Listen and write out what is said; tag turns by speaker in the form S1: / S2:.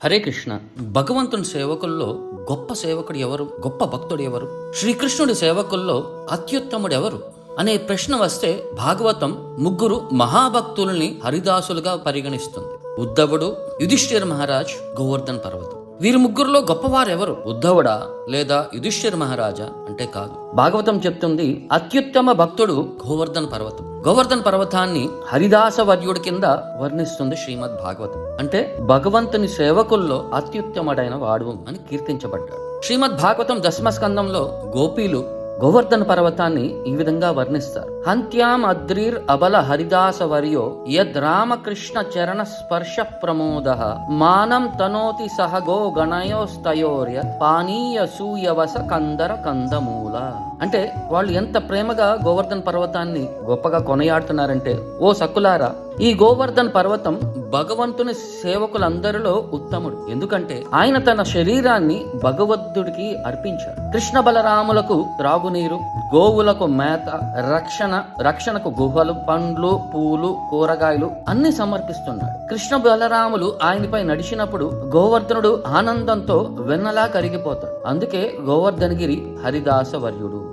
S1: హరే కృష్ణ. భగవంతుని సేవకుల్లో గొప్ప సేవకుడు ఎవరు? గొప్ప భక్తుడు ఎవరు? శ్రీకృష్ణుడి సేవకుల్లో అత్యుత్తముడు ఎవరు అనే ప్రశ్న వస్తే భాగవతం ముగ్గురు మహాభక్తుల్ని హరిదాసులుగా పరిగణిస్తుంది. ఉద్ధవుడు, యుధిష్ఠిర మహారాజ్, గోవర్ధన్ పర్వతం. వీరి ముగ్గురులో గొప్పవారు ఎవరు? ఉద్ధవుడా లేదా యుధిష్ఠిర మహారాజా అంటే కాదు. భాగవతం చెప్తుంది అత్యుత్తమ భక్తుడు గోవర్ధన్ పర్వతం. గోవర్ధన్ పర్వతాన్ని హరిదాస వర్యుడి కింద వర్ణిస్తుంది శ్రీమద్ భాగవతం. అంటే భగవంతుని సేవకుల్లో అత్యుత్తముడైన వాడు అని కీర్తించబడ్డాడు. శ్రీమద్ భాగవతం దశమ స్కందంలో గోపీలు గోవర్ధన పర్వతాన్ని ఈ విధంగా వర్ణిస్తారు. హంత్యాం అద్రీర్ అబల హరిదాస వర్యో యద్ రామకృష్ణ చరణ స్పర్శ ప్రమోద మానం తనోతి సహ గో గణయోస్తయోర్య పానీయ సూయవస కందర కందమూల. అంటే వాళ్ళు ఎంత ప్రేమగా గోవర్ధన్ పర్వతాన్ని గొప్పగా కొనయాడుతున్నారంటే, ఓ సక్కులారా, ఈ గోవర్ధన్ పర్వతం భగవంతుని సేవకులందరిలో ఉత్తముడు. ఎందుకంటే ఆయన తన శరీరాన్ని భగవంతుడికి అర్పించాడు. కృష్ణ బలరాములకు త్రాగునీరు, గోవులకు మేత, రక్షణకు గుహలు, పండ్లు, పూలు, కూరగాయలు అన్ని సమర్పిస్తున్నాడు. కృష్ణ బలరాములు ఆయనపై నడిచినప్పుడు గోవర్ధనుడు ఆనందంతో వెన్నలా కరిగిపోతాడు. అందుకే గోవర్ధనగిరి హరిదాస వర్యుడు.